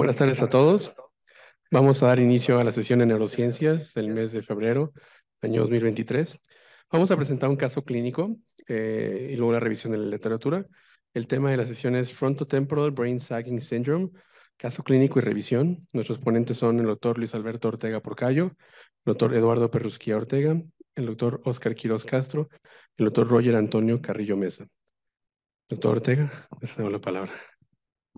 Buenas tardes a todos. Vamos a dar inicio a la sesión de neurociencias del mes de febrero, año 2023. Vamos a presentar un caso clínico y luego la revisión de la literatura. El tema de la sesión es Frontotemporal Brain Sagging Syndrome, caso clínico y revisión. Nuestros ponentes son el doctor Luis Alberto Ortega Porcayo, el doctor Eduardo Perrusquía Ortega, el doctor Óscar Quiroz Castro, el doctor Roger Antonio Carrillo Mesa. Doctor Ortega, les doy la palabra.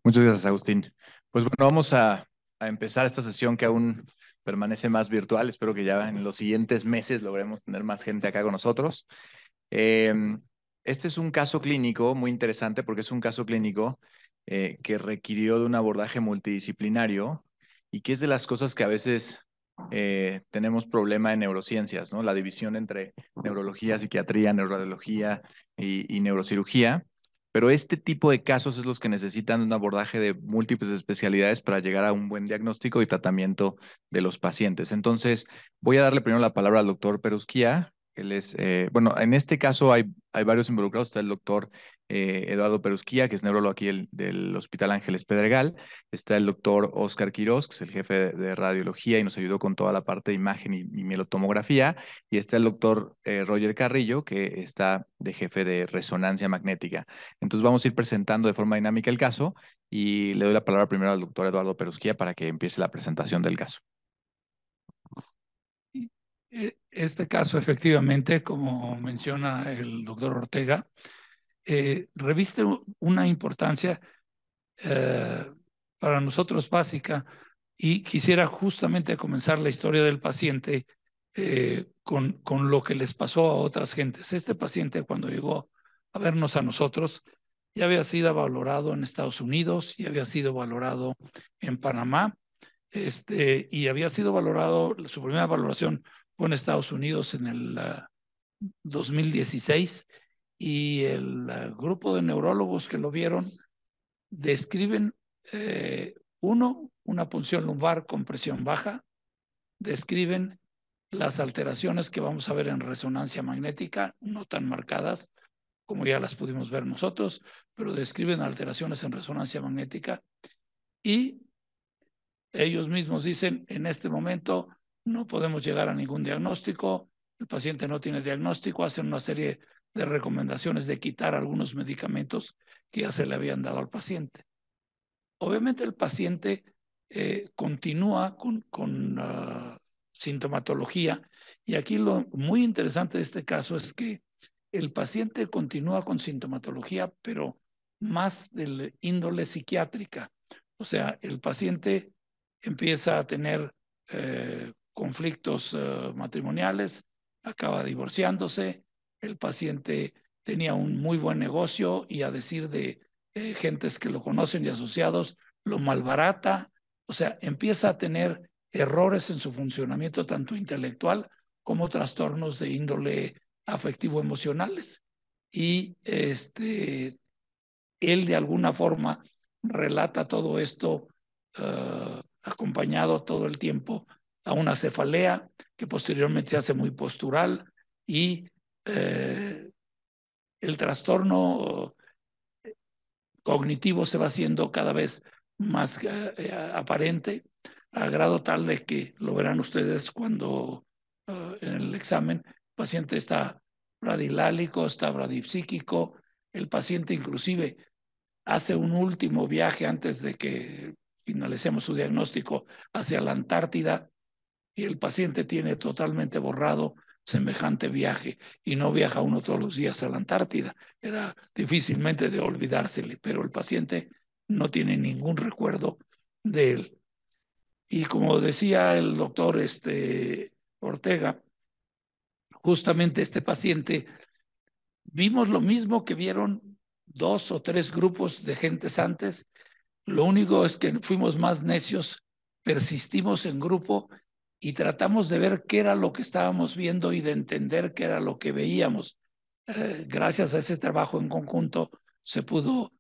Muchas gracias, Agustín. Pues bueno, vamos a empezar esta sesión que aún permanece más virtual. Espero que ya en los siguientes meses logremos tener más gente acá con nosotros. Eh, este es un caso clínico muy interesante porque es un caso clínico que requirió de un abordaje multidisciplinario y que es de las cosas que a veces tenemos problema en neurociencias, ¿no? La división entre neurología, psiquiatría, neurología y neurocirugía. Pero este tipo de casos es los que necesitan un abordaje de múltiples especialidades para llegar a un buen diagnóstico y tratamiento de los pacientes. Entonces, voy a darle primero la palabra al doctor Perusquía. Él es, bueno, en este caso hay varios involucrados. Está el doctor Eduardo Perusquía, que es neurólogo aquí del Hospital Ángeles Pedregal. Está el doctor Óscar Quiroz, que es el jefe de radiología y nos ayudó con toda la parte de imagen y mielotomografía. Y está el doctor Roger Carrillo, que está de jefe de resonancia magnética. Entonces vamos a ir presentando de forma dinámica el caso y le doy la palabra primero al doctor Eduardo Perusquía para que empiece la presentación del caso. Este caso, efectivamente, como menciona el doctor Ortega, reviste una importancia eh, para nosotros básica y quisiera justamente comenzar la historia del paciente con lo que les pasó a otras gentes. Este paciente, cuando llegó a vernos a nosotros, ya había sido valorado en Estados Unidos, ya había sido valorado en Panamá, y había sido valorado, su primera valoración fue en Estados Unidos en el 2016 y el grupo de neurólogos que lo vieron describen, una punción lumbar con presión baja, describen las alteraciones que vamos a ver en resonancia magnética, no tan marcadas como ya las pudimos ver nosotros, pero describen alteraciones en resonancia magnética y ellos mismos dicen, en este momento no podemos llegar a ningún diagnóstico, el paciente no tiene diagnóstico, hacen una serie de recomendaciones de quitar algunos medicamentos que ya se le habían dado al paciente. Obviamente el paciente continúa con sintomatología y aquí lo muy interesante de este caso es que el paciente continúa con sintomatología, pero más de índole psiquiátrica. O sea, el paciente empieza a tener conflictos matrimoniales, acaba divorciándose, el paciente tenía un muy buen negocio y a decir de gentes que lo conocen y asociados, lo malbarata, o sea, empieza a tener errores en su funcionamiento tanto intelectual como trastornos de índole afectivo-emocionales. Y él de alguna forma relata todo esto acompañado todo el tiempo a una cefalea que posteriormente se hace muy postural y el trastorno cognitivo se va haciendo cada vez más aparente, a grado tal de que lo verán ustedes cuando en el examen el paciente está bradilálico, está bradipsíquico, el paciente inclusive hace un último viaje antes de que finalicemos su diagnóstico hacia la Antártida y el paciente tiene totalmente borrado semejante viaje y no viaja uno todos los días a la Antártida. Era difícilmente de olvidársele, pero el paciente no tiene ningún recuerdo de él. Y como decía el doctor Ortega, justamente este paciente, vimos lo mismo que vieron 2 o 3 grupos de gentes antes. Lo único es que fuimos más necios, persistimos en grupo y tratamos de ver qué era lo que estábamos viendo y de entender qué era lo que veíamos. Gracias a ese trabajo en conjunto se pudo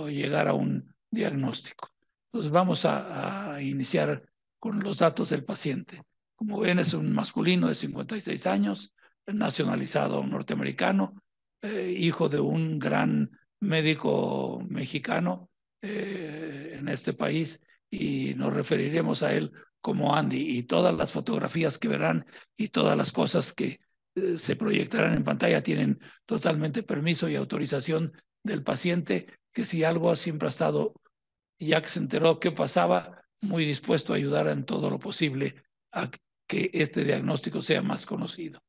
llegar a un diagnóstico. Entonces vamos a iniciar con los datos del paciente. Como ven, es un masculino de 56 años, nacionalizado norteamericano, hijo de un gran médico mexicano en este país y nos referiremos a él como Andy. Y todas las fotografías que verán y todas las cosas que se proyectarán en pantalla tienen totalmente permiso y autorización del paciente, que si algo siempre ha estado, ya que se enteró qué pasaba, muy dispuesto a ayudar en todo lo posible a que este diagnóstico sea más conocido.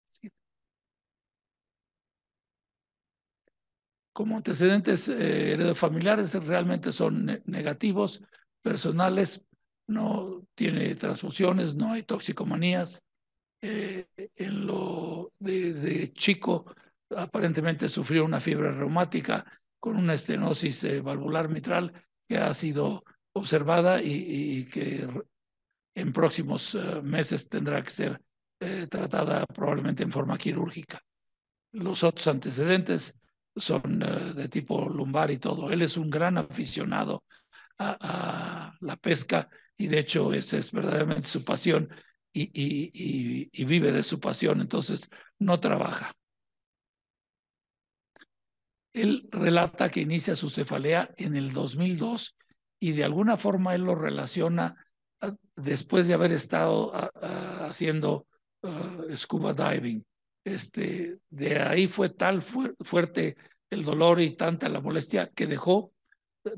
Sí. Como antecedentes heredofamiliares realmente son negativos, personales, no tiene transfusiones, no hay toxicomanías. Desde chico aparentemente sufrió una fiebre reumática con una estenosis valvular mitral que ha sido observada y que en próximos meses tendrá que ser tratada probablemente en forma quirúrgica. Los otros antecedentes son de tipo lumbar y todo. Él es un gran aficionado a la pesca y de hecho esa es verdaderamente su pasión y vive de su pasión, entonces no trabaja. Él relata que inicia su cefalea en el 2002 y de alguna forma él lo relaciona después de haber estado haciendo scuba diving. De ahí fue tal fuerte el dolor y tanta la molestia que dejó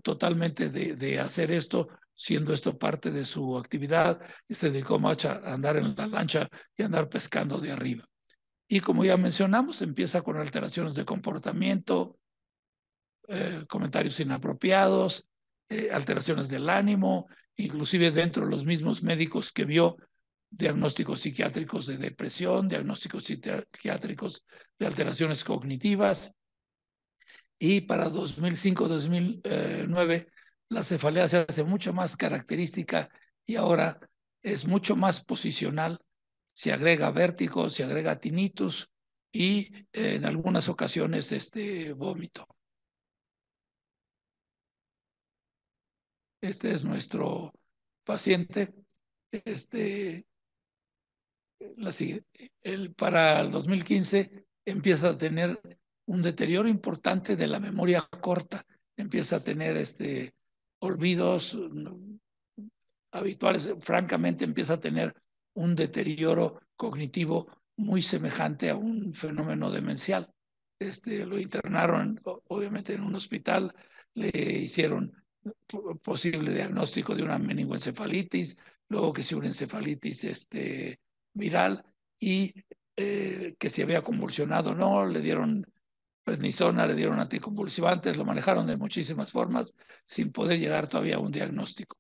totalmente de hacer esto, siendo esto parte de su actividad, y se dedicó más a andar en la lancha y andar pescando de arriba. Y como ya mencionamos, empieza con alteraciones de comportamiento, comentarios inapropiados, alteraciones del ánimo, inclusive dentro de los mismos médicos que vio diagnósticos psiquiátricos de depresión, diagnósticos psiquiátricos de alteraciones cognitivas. Y para 2005-2009 la cefalea se hace mucho más característica y ahora es mucho más posicional. Se agrega vértigo, se agrega tinnitus y en algunas ocasiones vómito. Este es nuestro paciente. Para el 2015 empieza a tener un deterioro importante de la memoria corta, empieza a tener olvidos habituales, francamente empieza a tener un deterioro cognitivo muy semejante a un fenómeno demencial. Lo internaron obviamente en un hospital, le hicieron posible diagnóstico de una meningoencefalitis, luego que sí una encefalitis viral y que se había convulsionado, no, le dieron prednisona, le dieron anticonvulsivantes, lo manejaron de muchísimas formas sin poder llegar todavía a un diagnóstico.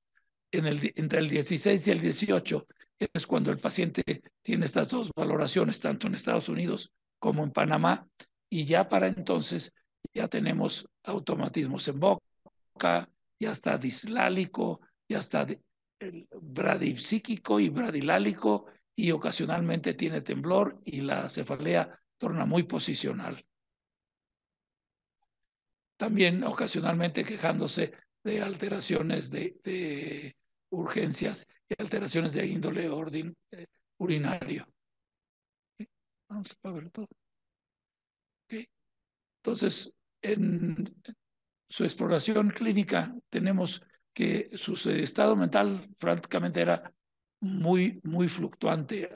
Entre el 16 y el 18 es cuando el paciente tiene estas dos valoraciones, tanto en Estados Unidos como en Panamá, y ya para entonces ya tenemos automatismos en boca, ya está dislálico, ya está bradipsíquico y bradilálico, y ocasionalmente tiene temblor y la cefalea torna muy posicional. También ocasionalmente quejándose de alteraciones de urgencias y alteraciones de índole urinario. Vamos a ver todo. Okay. Entonces, en su exploración clínica tenemos que su estado mental francamente era muy fluctuante.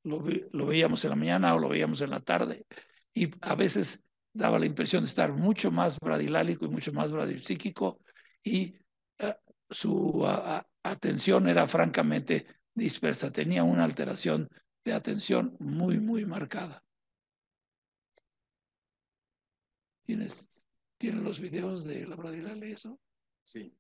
Lo veíamos en la mañana o lo veíamos en la tarde y a veces daba la impresión de estar mucho más bradilálico y mucho más bradipsíquico y su atención era francamente dispersa. Tenía una alteración de atención muy marcada. ¿Tienes los videos de la bradilalia eso? Sí.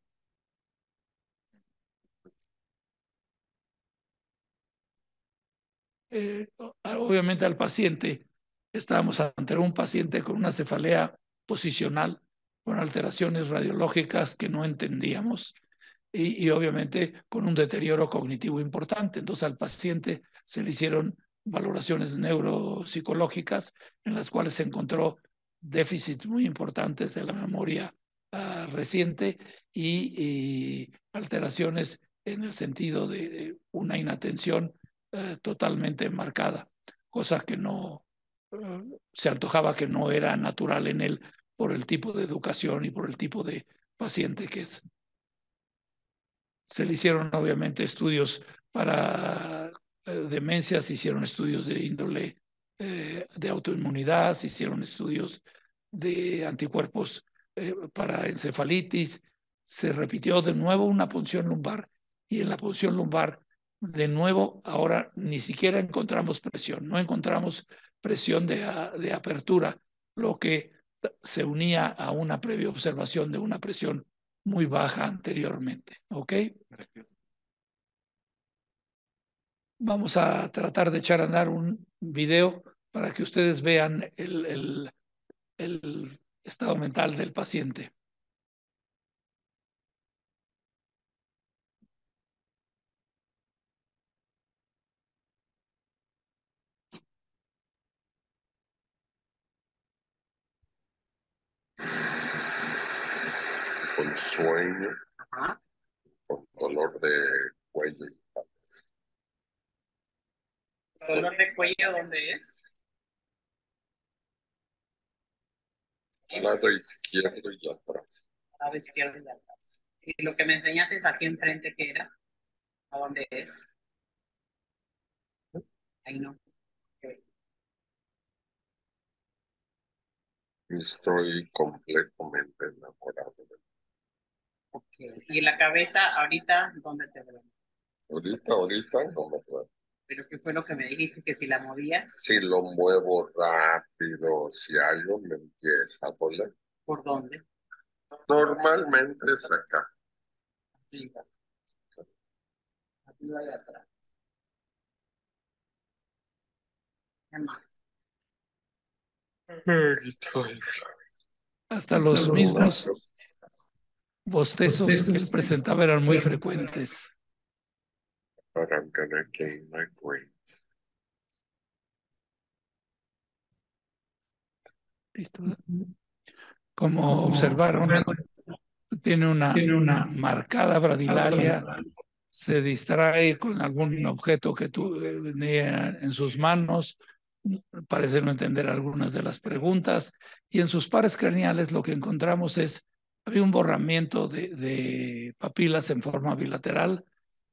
Obviamente al paciente, estábamos ante un paciente con una cefalea posicional, con alteraciones radiológicas que no entendíamos y obviamente con un deterioro cognitivo importante. Entonces al paciente se le hicieron valoraciones neuropsicológicas en las cuales se encontró déficits muy importantes de la memoria reciente y alteraciones en el sentido de una inatención totalmente marcada, cosa que no se antojaba que no era natural en él por el tipo de educación y por el tipo de paciente que es. Se le hicieron obviamente estudios para demencias, se hicieron estudios de índole de autoinmunidad, se hicieron estudios de anticuerpos para encefalitis, se repitió de nuevo una punción lumbar y en la punción lumbar de nuevo ahora ni siquiera encontramos presión, no encontramos presión de apertura, lo que se unía a una previa observación de una presión muy baja anteriormente, ¿ok? Vamos a tratar de echar a andar un video para que ustedes vean el estado mental del paciente. Con sueño, con dolor de cuello y cabeza. ¿Dolor de cuello dónde es? Lado izquierdo y atrás. Lado izquierdo y atrás. ¿Y lo que me enseñaste es aquí enfrente qué era? ¿A dónde es? Ahí no. Ok. Estoy completamente enamorado de él. Ok. ¿Y la cabeza ahorita dónde te duele? Ahorita no me duele. ¿Pero qué fue lo que me dijiste? Que si la movías, Si lo muevo rápido, si algo me empieza a doler. ¿por dónde? Normalmente es acá. Arriba. Arriba y atrás. ¿Qué más? Hasta los mismos bostezos que él presentaba eran muy frecuentes. But I'm gonna gain my brains. ¿Listo? Como observaron, tiene una marcada bradilalia, se distrae con algún objeto que tenía en sus manos, parece no entender algunas de las preguntas, y en sus pares craneales lo que encontramos es, había un borramiento de papilas en forma bilateral,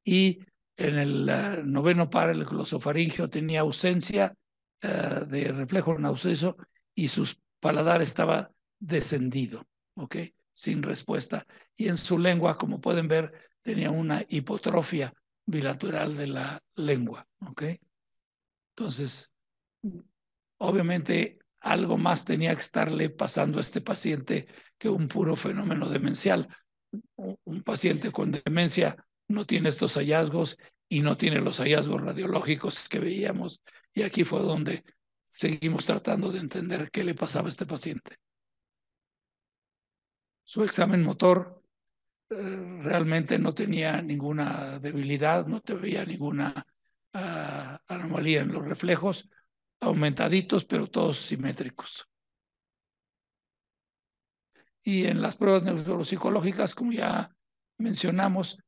y en el noveno par, el glosofaringeo, tenía ausencia de reflejo nauseoso, y su paladar estaba descendido, ¿ok? Sin respuesta. Y en su lengua, como pueden ver, tenía una hipotrofia bilateral de la lengua, ¿ok? Entonces, obviamente, algo más tenía que estarle pasando a este paciente que un puro fenómeno demencial. Un paciente con demencia no tiene estos hallazgos y no tiene los hallazgos radiológicos que veíamos. Y aquí fue donde seguimos tratando de entender qué le pasaba a este paciente. Su examen motor realmente no tenía ninguna debilidad, no veía ninguna anomalía en los reflejos, aumentaditos, pero todos simétricos. Y en las pruebas neuropsicológicas, como ya mencionamos,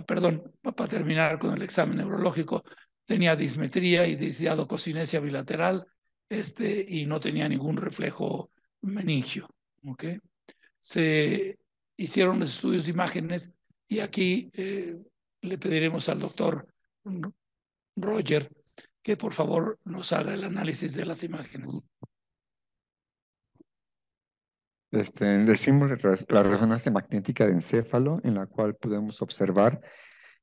perdón, para terminar con el examen neurológico, tenía dismetría y disdiadococinesia bilateral, y no tenía ningún reflejo meningio, ¿ok? Se hicieron los estudios de imágenes y aquí le pediremos al doctor Roger que por favor nos haga el análisis de las imágenes. Decimos la resonancia magnética de encéfalo, en la cual podemos observar,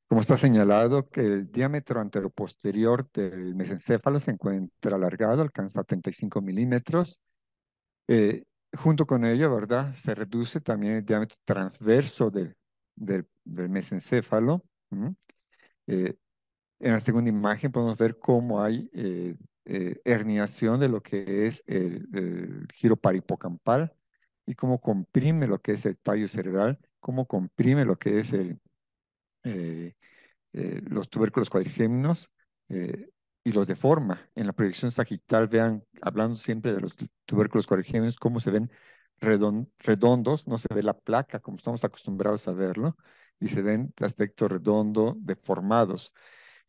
como está señalado, que el diámetro anteroposterior del mesencéfalo se encuentra alargado, alcanza 35 milímetros. Junto con ello, ¿verdad? Se reduce también el diámetro transverso del mesencéfalo. Eh, en la segunda imagen podemos ver cómo hay herniación de lo que es el giro paripocampal y cómo comprime lo que es el tallo cerebral, cómo comprime lo que es eh, los tubérculos cuadrigéminos y los deforma. En la proyección sagital, vean, hablando siempre de los tubérculos cuadrigéminos, cómo se ven redondos, no se ve la placa como estamos acostumbrados a verlo, y se ven de aspecto redondo, deformados.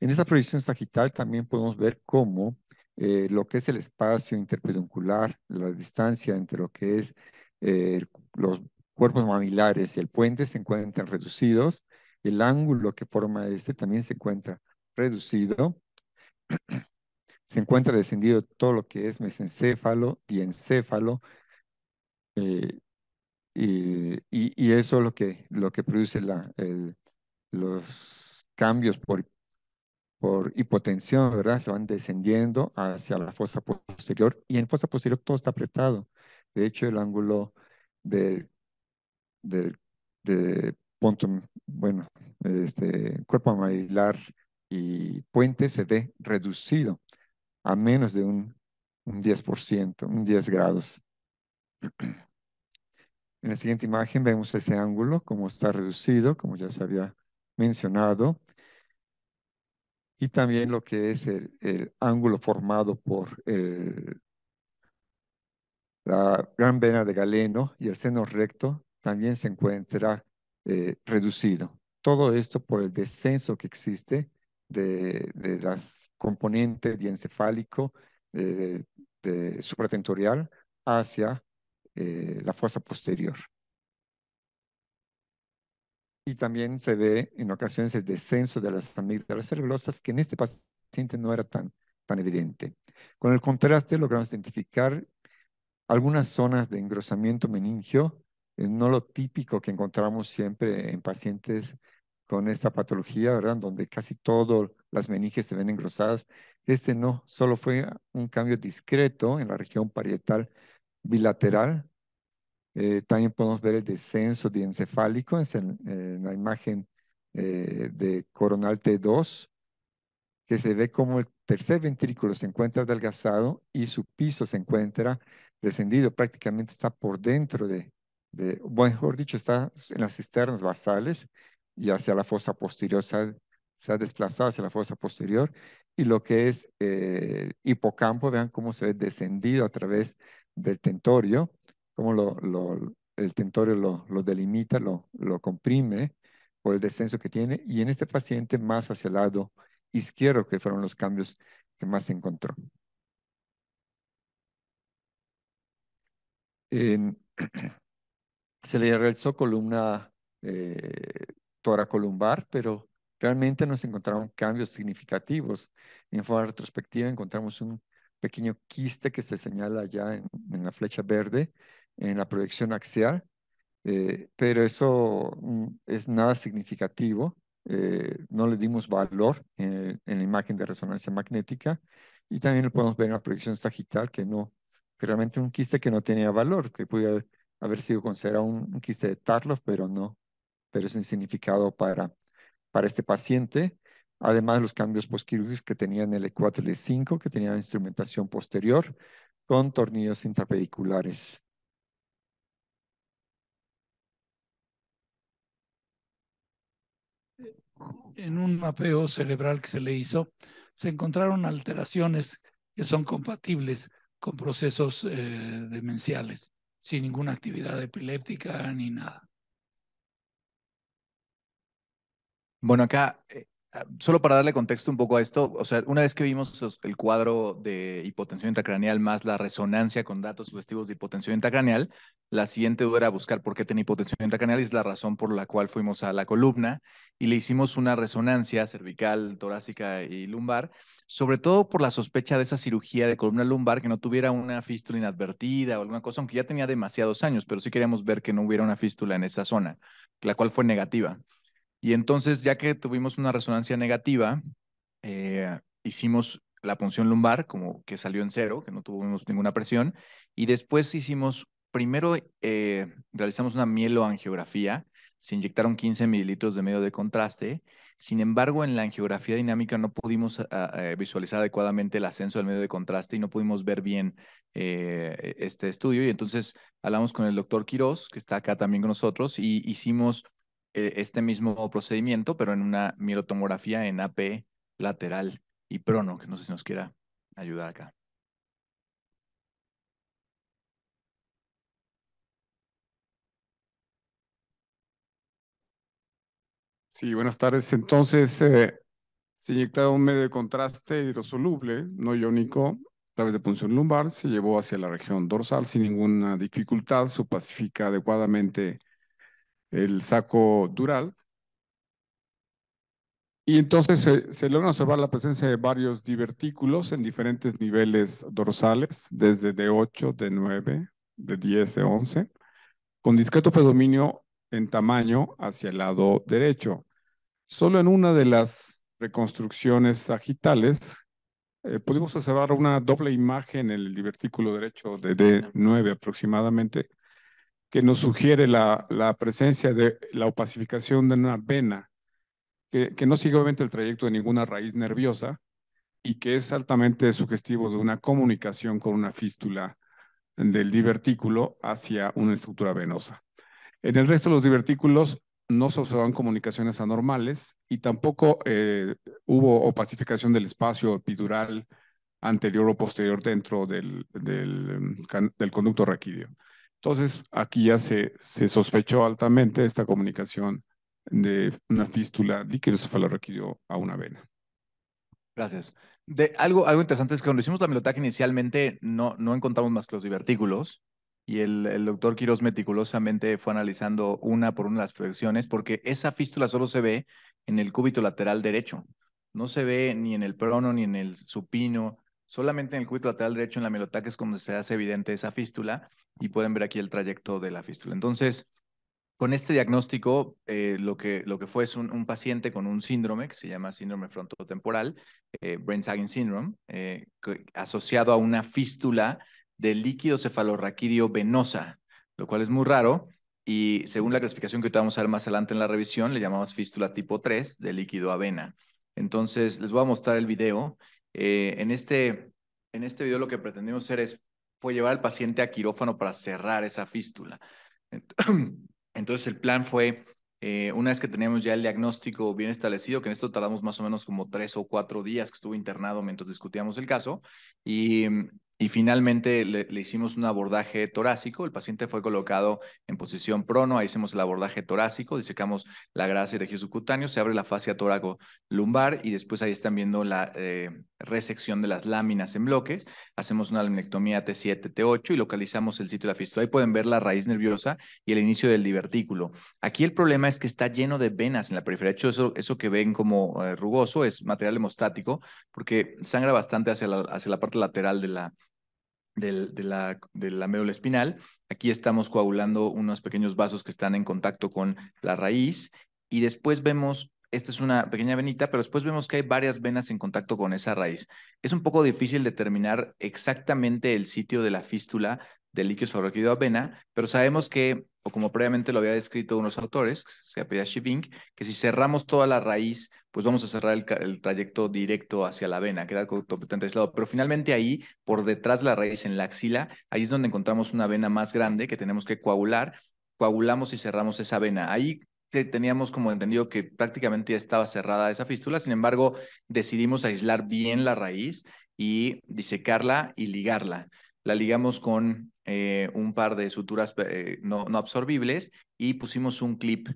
En esa proyección sagital también podemos ver cómo lo que es el espacio interpeduncular, la distancia entre lo que es los cuerpos mamilares y el puente se encuentran reducidos, el ángulo que forma este también se encuentra reducido. Se encuentra descendido todo lo que es mesencéfalo, diencéfalo, eh, y eso es lo que produce los cambios por hipotensión, ¿verdad? Se van descendiendo hacia la fosa posterior y en fosa posterior todo está apretado. De hecho, el ángulo del, del de punto, bueno, cuerpo maxilar y puente se ve reducido a menos de un 10%, un 10 grados. En la siguiente imagen vemos ese ángulo, como está reducido, como ya se había mencionado, y también lo que es el ángulo formado por la gran vena de Galeno y el seno recto también se encuentra reducido. Todo esto por el descenso que existe de las componentes diencefálico de supratentorial hacia la fosa posterior. Y también se ve en ocasiones el descenso de las amígdalas cerebelosas, que en este paciente no era tan evidente. Con el contraste logramos identificar algunas zonas de engrosamiento meningio, no lo típico que encontramos siempre en pacientes con esta patología, ¿verdad? Donde casi todas las meninges se ven engrosadas. Este no, solo fue un cambio discreto en la región parietal bilateral. También podemos ver el descenso diencefálico en la imagen de coronal T2, que se ve como el tercer ventrículo se encuentra adelgazado y su piso se encuentra descendido, prácticamente está por dentro bueno, mejor dicho, está en las cisternas basales y hacia la fosa posterior, se ha desplazado hacia la fosa posterior, y lo que es hipocampo, vean cómo se ve descendido a través del tentorio, cómo el tentorio lo delimita, lo comprime por el descenso que tiene, y en este paciente más hacia el lado izquierdo, que fueron los cambios que más se encontró. En- Se le realizó columna toracolumbar, pero realmente no se encontraron cambios significativos. En forma retrospectiva encontramos un pequeño quiste que se señala ya en la flecha verde en la proyección axial, pero eso es nada significativo. No le dimos valor en la imagen de resonancia magnética, y también lo podemos ver en la proyección sagital, que realmente un quiste que no tenía valor, que puede haber sido considerado un quiste de Tarlov, pero no, pero es insignificado para este paciente. Además, los cambios postquirúrgicos que tenía en el E4 y E5, que tenía instrumentación posterior con tornillos intrapediculares. En un mapeo cerebral que se le hizo, se encontraron alteraciones que son compatibles con procesos demenciales, sin ninguna actividad epiléptica ni nada. Bueno, acá, solo para darle contexto un poco a esto, o sea, una vez que vimos el cuadro de hipotensión intracraneal más la resonancia con datos sugestivos de hipotensión intracraneal, la siguiente duda era buscar por qué tenía hipotensión intracraneal, y es la razón por la cual fuimos a la columna y le hicimos una resonancia cervical, torácica y lumbar, sobre todo por la sospecha de esa cirugía de columna lumbar, que no tuviera una fístula inadvertida o alguna cosa, aunque ya tenía demasiados años, pero sí queríamos ver que no hubiera una fístula en esa zona, la cual fue negativa. Y entonces, ya que tuvimos una resonancia negativa, hicimos la punción lumbar, como que salió en cero, que no tuvimos ninguna presión, y después primero realizamos una mieloangiografía, se inyectaron 15 mililitros de medio de contraste. Sin embargo, en la angiografía dinámica no pudimos visualizar adecuadamente el ascenso del medio de contraste y no pudimos ver bien este estudio. Y entonces hablamos con el doctor Quirós, que está acá también con nosotros, y hicimos este mismo procedimiento, pero en una mielotomografía en AP lateral y prono, que no sé si nos quiera ayudar acá. Sí, buenas tardes. Entonces, se inyectaba un medio de contraste hidrosoluble, no iónico, a través de punción lumbar, se llevó hacia la región dorsal sin ninguna dificultad, se pacifica adecuadamente el saco dural, Y entonces se logra observar la presencia de varios divertículos en diferentes niveles dorsales, desde D8, D9, D10, D11, con discreto predominio en tamaño hacia el lado derecho. Solo en una de las reconstrucciones sagitales pudimos observar una doble imagen en el divertículo derecho de D9 aproximadamente, que nos sugiere la presencia de la opacificación de una vena que no sigue obviamente el trayecto de ninguna raíz nerviosa y que es altamente sugestivo de una comunicación con una fístula del divertículo hacia una estructura venosa. En el resto de los divertículos no se observan comunicaciones anormales y tampoco hubo opacificación del espacio epidural anterior o posterior dentro del conducto raquídeo. Entonces, aquí ya se sospechó altamente esta comunicación de una fístula líquido-cefalorraquídeo a una vena. Gracias. Algo interesante es que cuando hicimos la Milotac inicialmente no encontramos más que los divertículos y el doctor Quiroz meticulosamente fue analizando una por una las proyecciones porque esa fístula solo se ve en el cúbito lateral derecho. No se ve ni en el prono ni en el supino. Solamente en el cúbito lateral derecho en la Milotac es cuando se hace evidente esa fístula y pueden ver aquí el trayecto de la fístula. Entonces, con este diagnóstico, lo que fue es un paciente con un síndrome que se llama síndrome frontotemporal, brain sagging syndrome, asociado a una fístula del líquido cefalorraquídeo venosa, lo cual es muy raro. Y según la clasificación que ahorita vamos a ver más adelante en la revisión, le llamamos fístula tipo 3 de líquido avena. Entonces, les voy a mostrar el video. En este video lo que pretendimos hacer fue llevar al paciente a quirófano para cerrar esa fístula. Entonces el plan fue, una vez que teníamos ya el diagnóstico bien establecido, que en esto tardamos más o menos como 3 o 4 días que estuvo internado mientras discutíamos el caso, y finalmente le hicimos un abordaje torácico. El paciente fue colocado en posición prono, ahí hicimos el abordaje torácico, disecamos la grasa y tejido subcutáneo, se abre la fascia toraco-lumbar y después ahí están viendo la resección de las láminas en bloques. Hacemos una laminectomía T7, T8 y localizamos el sitio de la fístula. Ahí pueden ver la raíz nerviosa y el inicio del divertículo. Aquí el problema es que está lleno de venas en la periferia. De hecho, eso que ven como rugoso es material hemostático porque sangra bastante hacia la parte lateral de la médula espinal. Aquí estamos coagulando unos pequeños vasos que están en contacto con la raíz y después vemos, esta es una pequeña venita, pero después vemos que hay varias venas en contacto con esa raíz. Es un poco difícil determinar exactamente el sitio de la fístula del líquido cefalorraquídeo vena, pero sabemos que, o como previamente lo había descrito unos autores, que se apellida Shivink, que si cerramos toda la raíz, pues vamos a cerrar el trayecto directo hacia la vena, queda completamente aislado. Pero finalmente ahí, por detrás de la raíz, en la axila, ahí es donde encontramos una vena más grande que tenemos que coagular. Coagulamos y cerramos esa vena. Ahí teníamos como entendido que prácticamente ya estaba cerrada esa fístula, sin embargo, decidimos aislar bien la raíz y disecarla y ligarla. La ligamos con un par de suturas no absorbibles y pusimos un clip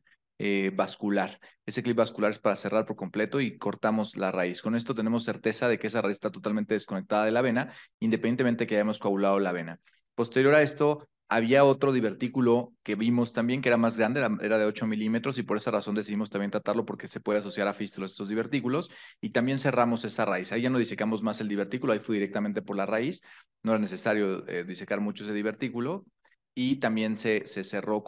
vascular. Ese clip vascular es para cerrar por completo y cortamos la raíz. Con esto tenemos certeza de que esa raíz está totalmente desconectada de la vena, independientemente de que hayamos coagulado la vena. Posterior a esto, había otro divertículo que vimos también que era más grande, era de 8 milímetros y por esa razón decidimos también tratarlo porque se puede asociar a fístulas estos divertículos y también cerramos esa raíz. Ahí ya no disecamos más el divertículo, ahí fue directamente por la raíz, no era necesario disecar mucho ese divertículo y también se cerró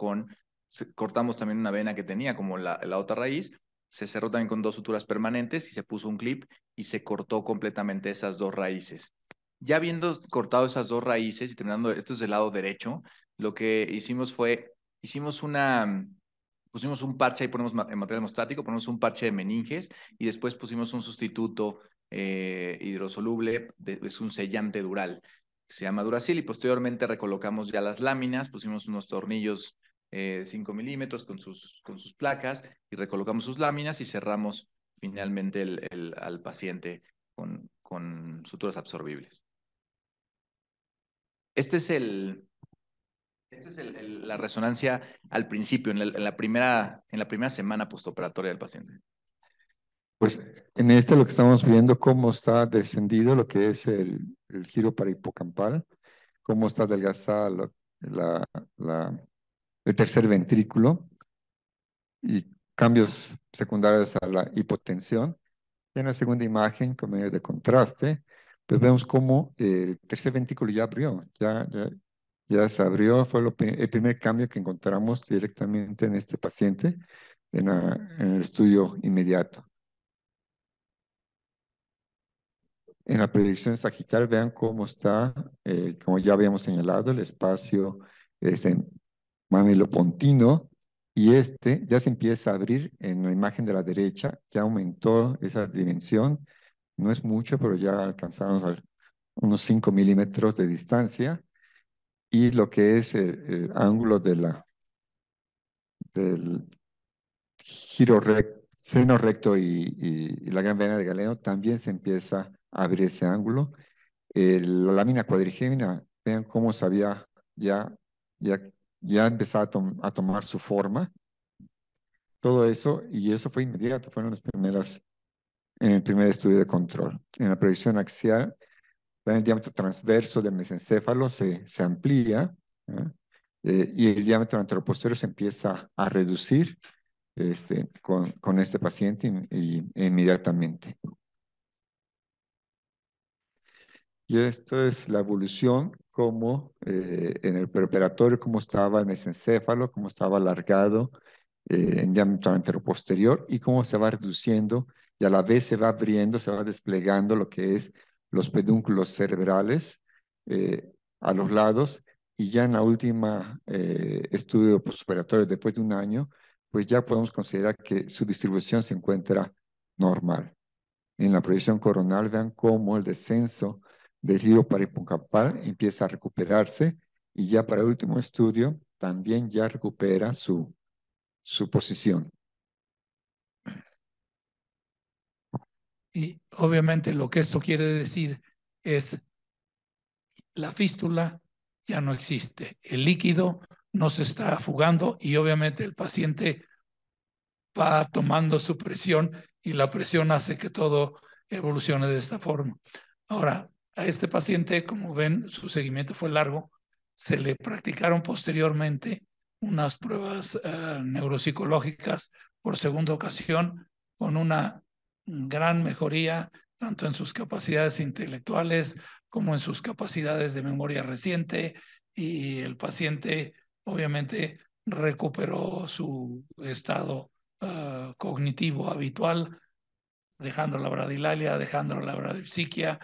cortamos también una vena que tenía como la otra raíz, se cerró también con 2 suturas permanentes y se puso un clip y se cortó completamente esas 2 raíces. Ya habiendo cortado esas 2 raíces y terminando, esto es del lado derecho, lo que hicimos fue, pusimos un parche, ahí ponemos en material hemostático, ponemos un parche de meninges y después pusimos un sustituto hidrosoluble, es un sellante dural, que se llama Duracil, y posteriormente recolocamos ya las láminas, pusimos unos tornillos 5 milímetros con sus placas y recolocamos sus láminas y cerramos finalmente al paciente con suturas absorbibles. Esta es la resonancia al principio, en la primera semana postoperatoria del paciente. Pues en este lo que estamos viendo cómo está descendido lo que es el giro parahipocampal, cómo está adelgazada el tercer ventrículo y cambios secundarios a la hipotensión. En la segunda imagen, con medio de contraste, pues vemos cómo el tercer ventrículo ya abrió, ya se abrió, fue el primer cambio que encontramos directamente en este paciente en el estudio inmediato. En la proyección sagital, vean cómo está, como ya habíamos señalado, el espacio mamelopontino, y este ya se empieza a abrir en la imagen de la derecha, ya aumentó esa dimensión, no es mucho, pero ya alcanzamos unos 5 milímetros de distancia, y lo que es el ángulo del giro seno recto y la gran vena de Galeno también se empieza a abrir ese ángulo. La lámina cuadrigémina, vean cómo se había ya, ya empezado a tomar su forma, todo eso, y eso fue inmediato, fueron las primeras, en el primer estudio de control. En la proyección axial, vean el diámetro transverso del mesencéfalo se amplía, ¿eh? Y el diámetro anteroposterior se empieza a reducir con este paciente inmediatamente. Y esto es la evolución, como en el preoperatorio, cómo estaba el mesencéfalo, cómo estaba alargado en diámetro anteroposterior y cómo se va reduciendo y a la vez se va abriendo, se va desplegando lo que es los pedúnculos cerebrales a los lados, y ya en la última estudio postoperatorio después de un año, pues ya podemos considerar que su distribución se encuentra normal. En la proyección coronal, vean cómo el descenso del giro paripuncampal empieza a recuperarse, y ya para el último estudio también ya recupera su posición. Y obviamente lo que esto quiere decir es la fístula ya no existe, el líquido no se está fugando y obviamente el paciente va tomando su presión y la presión hace que todo evolucione de esta forma. Ahora, a este paciente, como ven, su seguimiento fue largo, se le practicaron posteriormente unas pruebas neuropsicológicas por segunda ocasión con una gran mejoría tanto en sus capacidades intelectuales como en sus capacidades de memoria reciente, y el paciente obviamente recuperó su estado cognitivo habitual, dejando la bradilalia, dejando la bradipsiquia,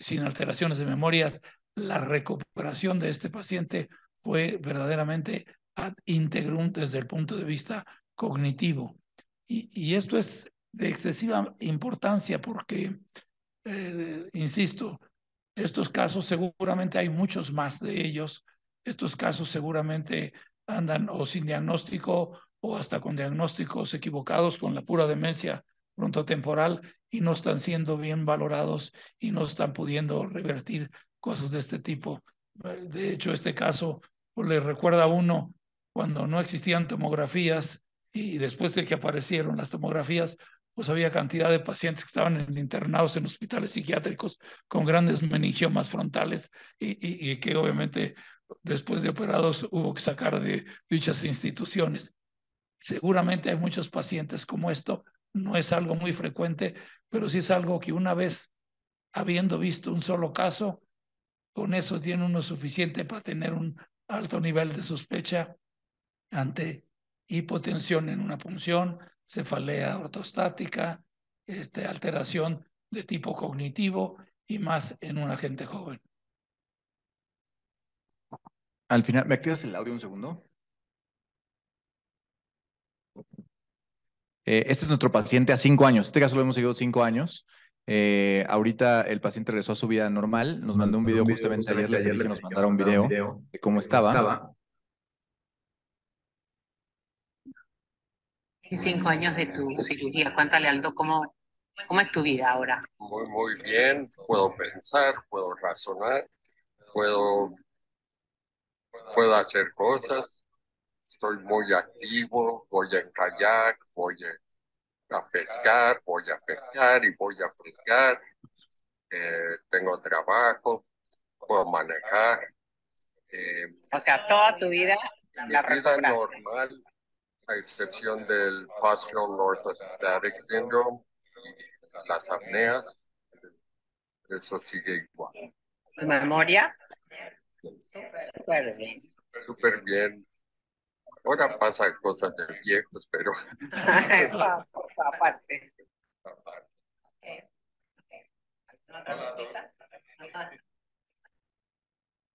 sin alteraciones de memorias. La recuperación de este paciente fue verdaderamente ad integrum desde el punto de vista cognitivo. Y esto es de excesiva importancia porque, insisto, estos casos seguramente hay muchos más de ellos. Estos casos seguramente andan o sin diagnóstico o hasta con diagnósticos equivocados, con la pura demencia frontotemporal, y no están siendo bien valorados y no están pudiendo revertir cosas de este tipo. De hecho, este caso pues, le recuerda a uno cuando no existían tomografías y después de que aparecieron las tomografías, pues había cantidad de pacientes que estaban internados en hospitales psiquiátricos con grandes meningiomas frontales y que obviamente después de operados hubo que sacar de dichas instituciones. Seguramente hay muchos pacientes como esto, no es algo muy frecuente, pero sí es algo que una vez habiendo visto un solo caso, con eso tiene uno suficiente para tener un alto nivel de sospecha ante hipotensión en una punción, cefalea ortostática, alteración de tipo cognitivo y más en un agente joven. Al final, ¿me activas el audio un segundo? Este es nuestro paciente a 5 años. Este caso lo hemos seguido 5 años. Ahorita el paciente regresó a su vida normal. Nos mandó un video justamente ayer. Le pedí que nos mandara un video de cómo estaba. 5 años de tu cirugía. Cuéntale, Aldo, ¿cómo es tu vida ahora? Muy bien. Puedo pensar, puedo razonar, puedo hacer cosas. Estoy muy activo, voy en kayak, voy a pescar, voy a pescar y voy a pescar. Tengo trabajo, puedo manejar. O sea, toda tu vida Mi la vida recobraste. normal a excepción del postural orthostatic syndrome y las apneas, eso sigue igual. ¿Tu memoria? Súper bien. Súper bien. Ahora pasan cosas de viejos, pero Aparte.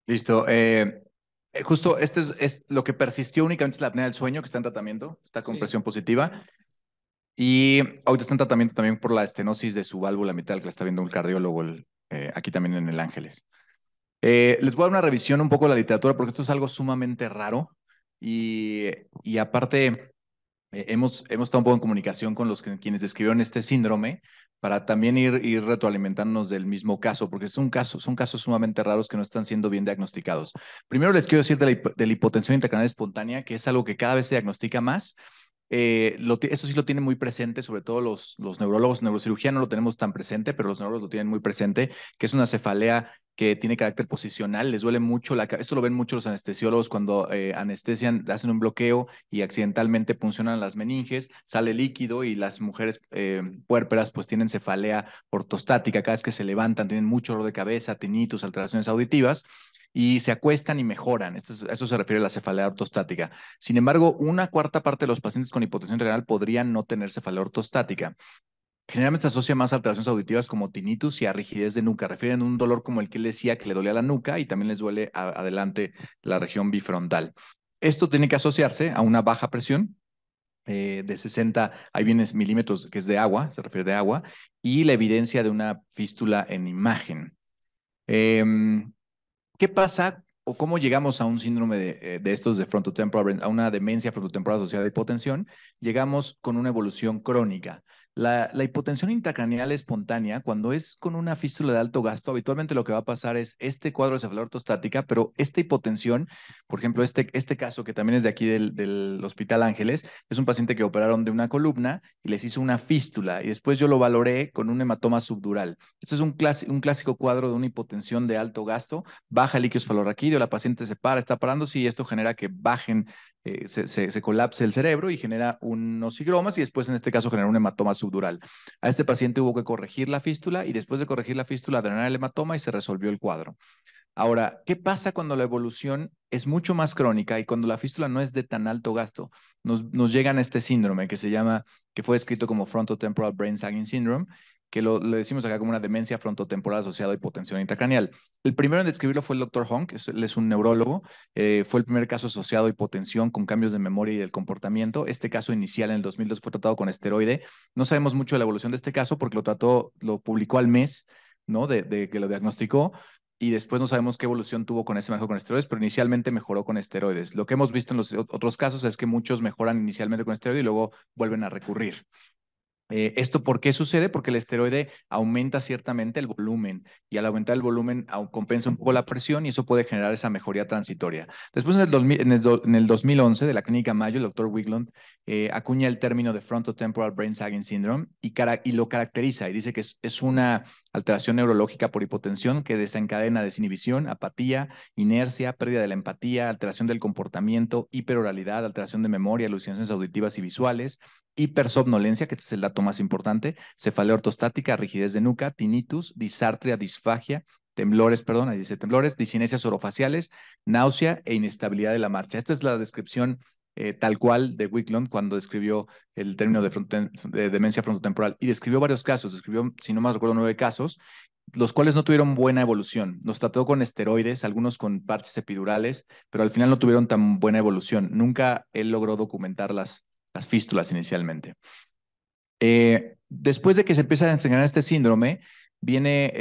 Listo. Justo este es lo que persistió únicamente es la apnea del sueño, que está en tratamiento, está con presión positiva. Y ahorita está en tratamiento también por la estenosis de su válvula mitral, que la está viendo un cardiólogo aquí también en el Ángeles. Les voy a dar una revisión un poco de la literatura, porque esto es algo sumamente raro. Y aparte, hemos estado un poco en comunicación con quienes describieron este síndrome para también ir retroalimentándonos del mismo caso, porque son casos sumamente raros que no están siendo bien diagnosticados. Primero les quiero decir de la hipotensión intracraneal espontánea, que es algo que cada vez se diagnostica más. Eso sí lo tienen muy presente, sobre todo los neurólogos. Neurocirugía no lo tenemos tan presente, pero los neurólogos lo tienen muy presente, que es una cefalea que tiene carácter posicional. Les duele mucho esto lo ven mucho los anestesiólogos cuando anestesian, hacen un bloqueo y accidentalmente puncionan las meninges, sale líquido y las mujeres puérperas pues tienen cefalea ortostática. Cada vez que se levantan tienen mucho dolor de cabeza, tinnitus, alteraciones auditivas y se acuestan y mejoran. Eso se refiere a la cefalea ortostática. Sin embargo, una cuarta parte de los pacientes con hipotensión intracraneal podrían no tener cefalea ortostática. Generalmente se asocia más a alteraciones auditivas como tinnitus y a rigidez de nuca. Refieren un dolor como el que él decía que le dolía la nuca y también les duele adelante la región bifrontal. Esto tiene que asociarse a una baja presión de 60, ahí viene milímetros, que es de agua, se refiere de agua, y la evidencia de una fístula en imagen. ¿Qué pasa o cómo llegamos a un síndrome de estos de frontotemporal, a una demencia frontotemporal asociada a hipotensión? Llegamos con una evolución crónica. La hipotensión intracraneal espontánea, cuando es con una fístula de alto gasto, habitualmente lo que va a pasar es este cuadro de cefalea ortostática, pero esta hipotensión, por ejemplo, este caso que también es de aquí del Hospital Ángeles, es un paciente que operaron de una columna y les hizo una fístula y después yo lo valoré con un hematoma subdural. Este es un clásico cuadro de una hipotensión de alto gasto, baja el líquido cefalorraquídeo, la paciente se para, está parándose y esto genera que bajen, se colapse el cerebro y genera unos higromas y después en este caso genera un hematoma subdural. A este paciente hubo que corregir la fístula y después de corregir la fístula drenar el hematoma y se resolvió el cuadro. Ahora, ¿qué pasa cuando la evolución es mucho más crónica y cuando la fístula no es de tan alto gasto? Nos llegan a este síndrome que fue descrito como frontotemporal brain sagging syndrome, que le decimos acá como una demencia frontotemporal asociada a hipotensión intracraneal. El primero en describirlo fue el Dr. Hong, él es un neurólogo, fue el primer caso asociado a hipotensión con cambios de memoria y del comportamiento. Este caso inicial en el 2002 fue tratado con esteroide. No sabemos mucho de la evolución de este caso porque lo publicó al mes, ¿no? De que lo diagnosticó y después no sabemos qué evolución tuvo con ese manejo con esteroides, pero inicialmente mejoró con esteroides. Lo que hemos visto en los otros casos es que muchos mejoran inicialmente con esteroide y luego vuelven a recurrir. ¿Esto por qué sucede? Porque el esteroide aumenta ciertamente el volumen y al aumentar el volumen compensa un poco la presión y eso puede generar esa mejoría transitoria. Después en el 2011 de la clínica Mayo, el doctor Wiglund acuña el término de frontotemporal brain sagging syndrome y lo caracteriza y dice que es una alteración neurológica por hipotensión que desencadena desinhibición, apatía, inercia, pérdida de la empatía, alteración del comportamiento, hiperoralidad, alteración de memoria, alucinaciones auditivas y visuales, hipersomnolencia, que este es el dato más importante, cefalea ortostática, rigidez de nuca, tinnitus, disartria, disfagia, temblores, perdón, ahí dice temblores, discinesias orofaciales, náusea e inestabilidad de la marcha. Esta es la descripción tal cual de Wiglund cuando describió el término de demencia frontotemporal y describió varios casos, describió, si no más recuerdo, 9 casos, los cuales no tuvieron buena evolución. Los trató con esteroides, algunos con parches epidurales, pero al final no tuvieron tan buena evolución. Nunca él logró documentar las fístulas inicialmente. Después de que se empieza a enseñar este síndrome, viene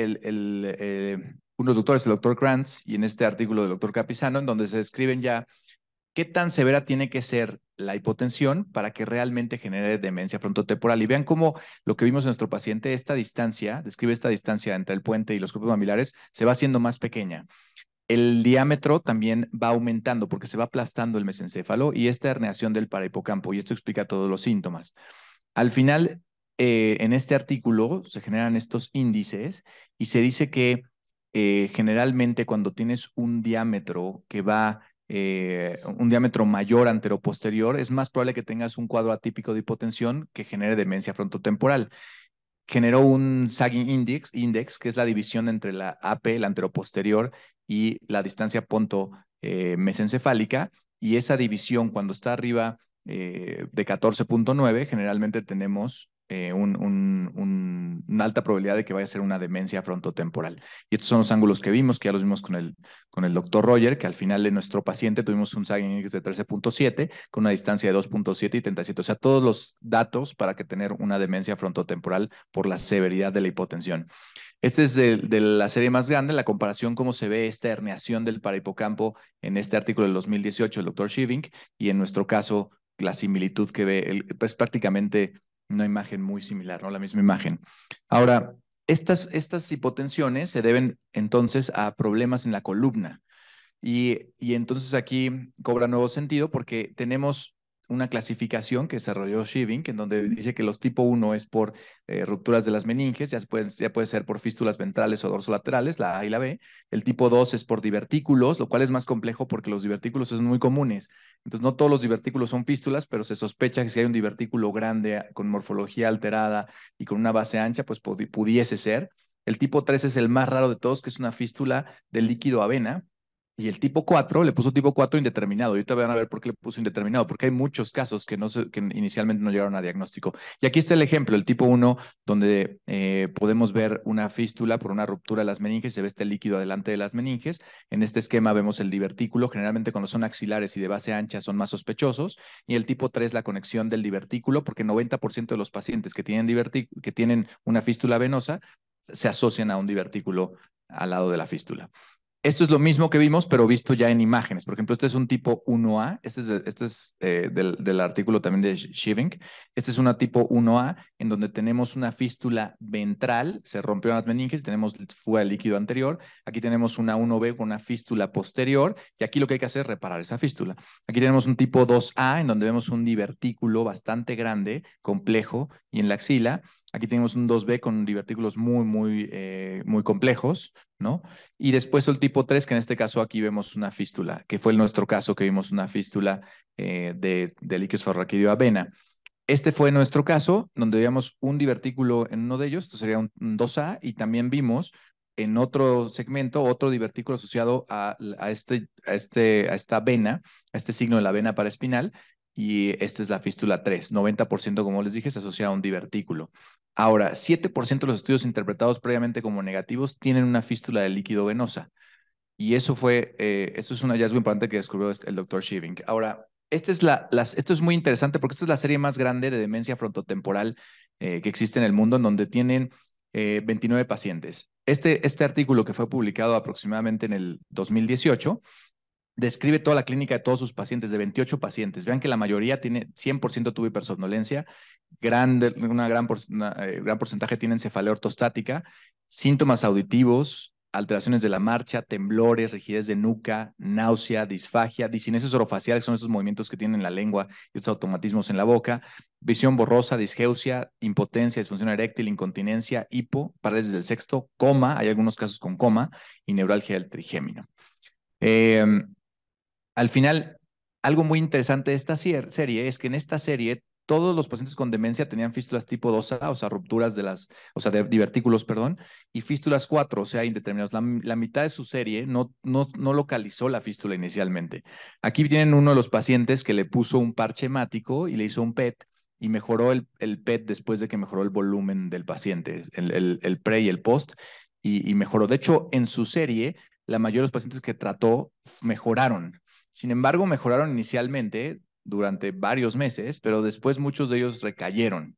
unos doctores, el doctor Krantz, y en este artículo del doctor Capizano, en donde se describen ya qué tan severa tiene que ser la hipotensión para que realmente genere demencia frontotemporal. Y vean cómo lo que vimos en nuestro paciente, describe esta distancia entre el puente y los grupos mamilares, se va haciendo más pequeña. El diámetro también va aumentando porque se va aplastando el mesencéfalo y esta herniación del parahipocampo, y esto explica todos los síntomas. Al final, en este artículo se generan estos índices y se dice que generalmente cuando tienes un diámetro que va un diámetro mayor anteroposterior, es más probable que tengas un cuadro atípico de hipotensión que genere demencia frontotemporal. Generó un sagging index, que es la división entre la AP, la anteroposterior, y la distancia ponto mesencefálica, y esa división cuando está arriba de 14.9, generalmente tenemos una alta probabilidad de que vaya a ser una demencia frontotemporal. Y estos son los ángulos que vimos, que ya los vimos con el doctor Roger, que al final de nuestro paciente tuvimos un sagging index de 13.7 con una distancia de 2.7 y 37. O sea, todos los datos para que tener una demencia frontotemporal por la severidad de la hipotensión. Este es de la serie más grande, la comparación cómo se ve esta herniación del parahipocampo en este artículo del 2018 del doctor Shivink, y en nuestro caso la similitud que ve, pues prácticamente una imagen muy similar, ¿no? La misma imagen. Ahora, estas hipotensiones se deben entonces a problemas en la columna. Y entonces aquí cobra nuevo sentido porque tenemos una clasificación que desarrolló Shivink, en donde dice que los tipo 1 es por rupturas de las meninges, ya puede ser por fístulas ventrales o dorsolaterales, la A y la B. El tipo 2 es por divertículos, lo cual es más complejo porque los divertículos son muy comunes. Entonces, no todos los divertículos son fístulas, pero se sospecha que si hay un divertículo grande con morfología alterada y con una base ancha, pues pudiese ser. El tipo 3 es el más raro de todos, que es una fístula del líquido avena. Y el tipo 4 le puso tipo 4 indeterminado. Y ahorita van a ver por qué le puso indeterminado, porque hay muchos casos que inicialmente no llegaron a diagnóstico. Y aquí está el ejemplo, el tipo 1, donde podemos ver una fístula por una ruptura de las meninges, se ve este líquido adelante de las meninges. En este esquema vemos el divertículo, generalmente cuando son axilares y de base ancha son más sospechosos. Y el tipo 3, la conexión del divertículo, porque 90% de los pacientes que tienen una fístula venosa se asocian a un divertículo al lado de la fístula. Esto es lo mismo que vimos, pero visto ya en imágenes. Por ejemplo, este es un tipo 1A, este es del artículo también de Shivink. Este es una tipo 1A, en donde tenemos una fístula ventral, se rompieron las meninges, tenemos fuga de líquido anterior. Aquí tenemos una 1B con una fístula posterior, y aquí lo que hay que hacer es reparar esa fístula. Aquí tenemos un tipo 2A, en donde vemos un divertículo bastante grande, complejo, y en la axila. Aquí tenemos un 2B con divertículos muy complejos, ¿no? Y después el tipo 3, que en este caso aquí vemos una fístula, que fue en nuestro caso que vimos una fístula de líquido esfarraquídeo avena. Este fue nuestro caso, donde veíamos un divertículo en uno de ellos, esto sería un 2A, y también vimos en otro segmento otro divertículo asociado a esta vena, a este signo de la vena paraespinal, y esta es la fístula 3. 90%, como les dije, se asocia a un divertículo. Ahora, 7% de los estudios interpretados previamente como negativos tienen una fístula de líquido venosa. Y eso es un hallazgo importante que descubrió el doctor Shivink. Ahora, esto es muy interesante porque esta es la serie más grande de demencia frontotemporal que existe en el mundo, en donde tienen 29 pacientes. Este artículo, que fue publicado aproximadamente en el 2018, describe toda la clínica de todos sus pacientes, de 28 pacientes. Vean que la mayoría tiene 100% tuvo hipersomnolencia, gran porcentaje tiene cefalea ortostática, síntomas auditivos, alteraciones de la marcha, temblores, rigidez de nuca, náusea, disfagia, discinesis orofacial, que son estos movimientos que tienen la lengua y estos automatismos en la boca, visión borrosa, disgeusia, impotencia, disfunción eréctil, incontinencia, hipo, parálisis del sexto, coma, hay algunos casos con coma, y neuralgia del trigémino. Al final, algo muy interesante de esta serie es que en esta serie todos los pacientes con demencia tenían fístulas tipo 2A, o sea, rupturas de divertículos, perdón, y fístulas 4, o sea, indeterminados. La mitad de su serie no localizó la fístula inicialmente. Aquí tienen uno de los pacientes que le puso un parche hemático y le hizo un PET, y mejoró el PET después de que mejoró el volumen del paciente, el pre y el post, y mejoró. De hecho, en su serie, la mayoría de los pacientes que trató mejoraron. Sin embargo, mejoraron inicialmente durante varios meses, pero después muchos de ellos recayeron.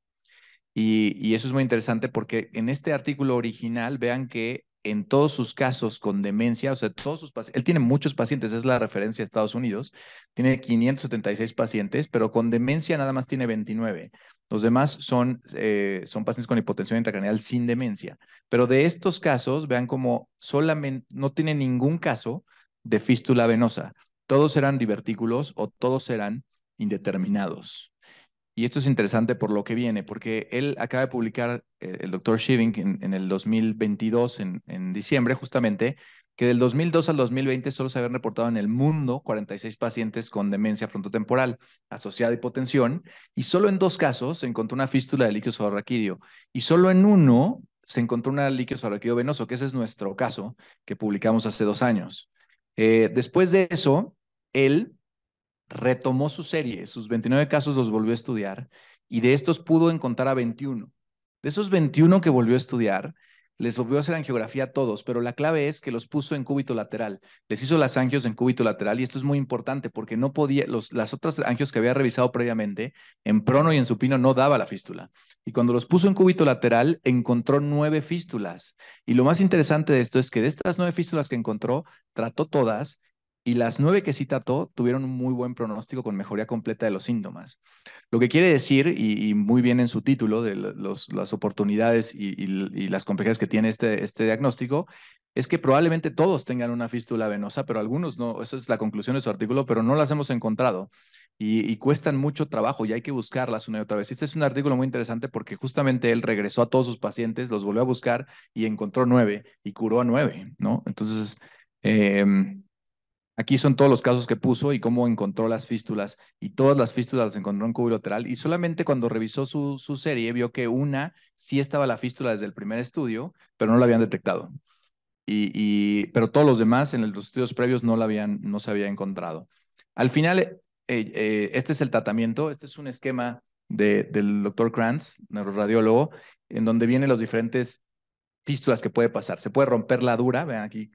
Y eso es muy interesante porque en este artículo original vean que en todos sus casos con demencia, o sea, todos sus pacientes, él tiene muchos pacientes, es la referencia de Estados Unidos, tiene 576 pacientes, pero con demencia nada más tiene 29. Los demás son pacientes con hipotensión intracraneal sin demencia. Pero de estos casos, vean como solamente no tiene ningún caso de fístula venosa. Todos eran divertículos o todos eran indeterminados. Y esto es interesante por lo que viene, porque él acaba de publicar, el doctor Shiving, en el 2022, en diciembre, justamente, que del 2002 al 2020 solo se habían reportado en el mundo 46 pacientes con demencia frontotemporal asociada a hipotensión, y solo en 2 casos se encontró una fístula de líquido subarráquido, y solo en 1 se encontró una líquido subarráquido venoso, que ese es nuestro caso, que publicamos hace 2 años. Después de eso, él retomó su serie, sus 29 casos los volvió a estudiar y de estos pudo encontrar a 21. De esos 21 que volvió a estudiar, les volvió a hacer angiografía a todos, pero la clave es que los puso en cúbito lateral. Les hizo las angios en cúbito lateral y esto es muy importante porque no podía, las otras angios que había revisado previamente, en prono y en supino no daba la fístula. Y cuando los puso en cúbito lateral, encontró 9 fístulas. Y lo más interesante de esto es que de estas 9 fístulas que encontró, trató todas y las 9 que sí trató tuvieron un muy buen pronóstico con mejoría completa de los síntomas. Lo que quiere decir, y muy bien en su título, de las oportunidades y las complejidades que tiene este diagnóstico, es que probablemente todos tengan una fístula venosa, pero algunos no. Esa es la conclusión de su artículo, pero no las hemos encontrado. Y cuestan mucho trabajo y hay que buscarlas una y otra vez. Este es un artículo muy interesante porque justamente él regresó a todos sus pacientes, los volvió a buscar y encontró 9 y curó a 9, ¿no? Entonces, aquí son todos los casos que puso y cómo encontró las fístulas. Y todas las fístulas las encontró en cúbito lateral. Y solamente cuando revisó su serie vio que una sí estaba la fístula desde el primer estudio, pero no la habían detectado. Pero todos los demás en los estudios previos no se había encontrado. Al final, este es el tratamiento. Este es un esquema del doctor Krantz, neuroradiólogo, en donde vienen los diferentes fístulas que puede pasar. Se puede romper la dura, vean aquí,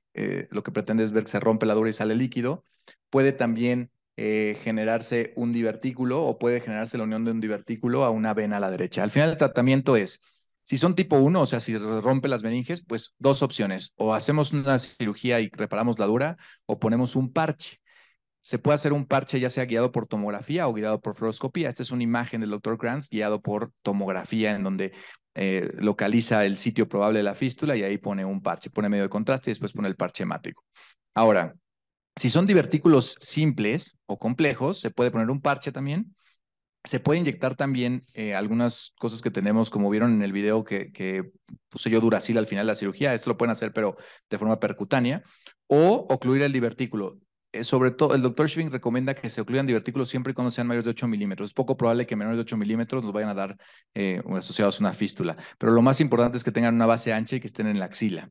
lo que pretende es ver que se rompe la dura y sale líquido. Puede también generarse un divertículo o puede generarse la unión de un divertículo a una vena a la derecha. Al final el tratamiento es, si son tipo 1, o sea, si rompe las meninges, pues 2 opciones. O hacemos una cirugía y reparamos la dura o ponemos un parche. Se puede hacer un parche ya sea guiado por tomografía o guiado por fluoroscopía. Esta es una imagen del Dr. Krantz guiado por tomografía en donde localiza el sitio probable de la fístula y ahí pone un parche, pone medio de contraste y después pone el parche hemático. Ahora, si son divertículos simples o complejos, se puede poner un parche también. Se puede inyectar también algunas cosas que tenemos, como vieron en el video que puse yo Duracil al final de la cirugía. Esto lo pueden hacer, pero de forma percutánea. O ocluir el divertículo. Sobre todo, el doctor Shiving recomienda que se ocluyan divertículos siempre y cuando sean mayores de 8 milímetros. Es poco probable que menores de 8 milímetros nos vayan a dar asociados a una fístula. Pero lo más importante es que tengan una base ancha y que estén en la axila.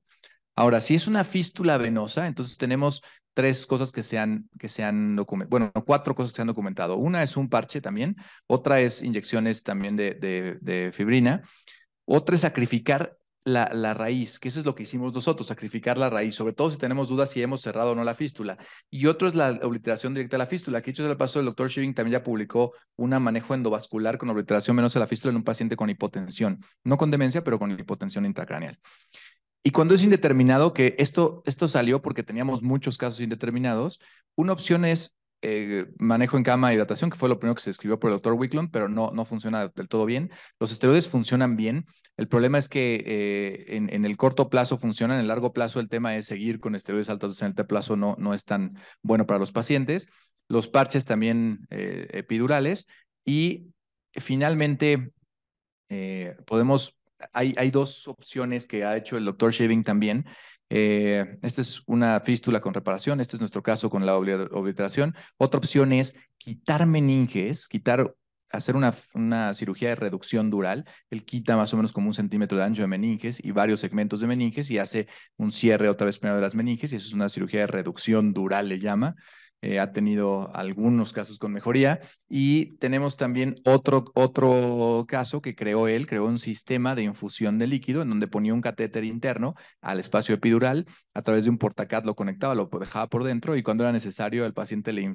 Ahora, si es una fístula venosa, entonces tenemos 3 cosas que se han documentado, bueno, 4 cosas que se han documentado. Una es un parche también, otra es inyecciones también de fibrina, otra es sacrificar la raíz, que eso es lo que hicimos nosotros, sacrificar la raíz, sobre todo si tenemos dudas si hemos cerrado o no la fístula. Y otro es la obliteración directa de la fístula, que dicho sea de paso, el doctor Shiving también ya publicó un manejo endovascular con obliteración venosa de la fístula en un paciente con hipotensión, no con demencia, pero con hipotensión intracraneal. Y cuando es indeterminado, que esto salió porque teníamos muchos casos indeterminados, una opción es manejo en cama, hidratación, que fue lo primero que se escribió por el doctor Wicklund, pero no funciona del todo bien. Los esteroides funcionan bien. El problema es que en el corto plazo funcionan, en el largo plazo el tema es seguir con esteroides altos, en el plazo no es tan bueno para los pacientes. Los parches también epidurales y finalmente podemos hay 2 opciones que ha hecho el doctor Shiving también. Esta es una fístula con reparación, este es nuestro caso con la obliteración. Otra opción es quitar meninges, hacer una cirugía de reducción dural. Él quita más o menos como 1 centímetro de ancho de meninges y varios segmentos de meninges y hace un cierre otra vez primero de las meninges y eso es una cirugía de reducción dural, le llama. Ha tenido algunos casos con mejoría y tenemos también otro caso que creó un sistema de infusión de líquido en donde ponía un catéter interno al espacio epidural, a través de un portacat lo conectaba, lo dejaba por dentro y cuando era necesario el paciente le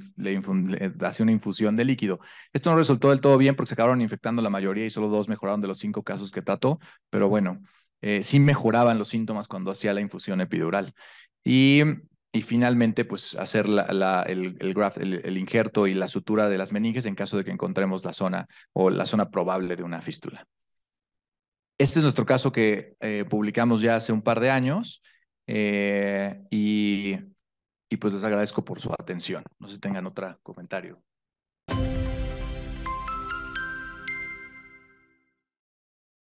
hacía una infusión de líquido. Esto no resultó del todo bien porque se acabaron infectando la mayoría y solo 2 mejoraron de los 5 casos que trató, pero bueno, sí mejoraban los síntomas cuando hacía la infusión epidural. Y finalmente, pues hacer el graft, el injerto y la sutura de las meninges en caso de que encontremos la zona o la zona probable de una fístula. Este es nuestro caso que publicamos ya hace un par de años y pues les agradezco por su atención. No sé si tengan otro comentario.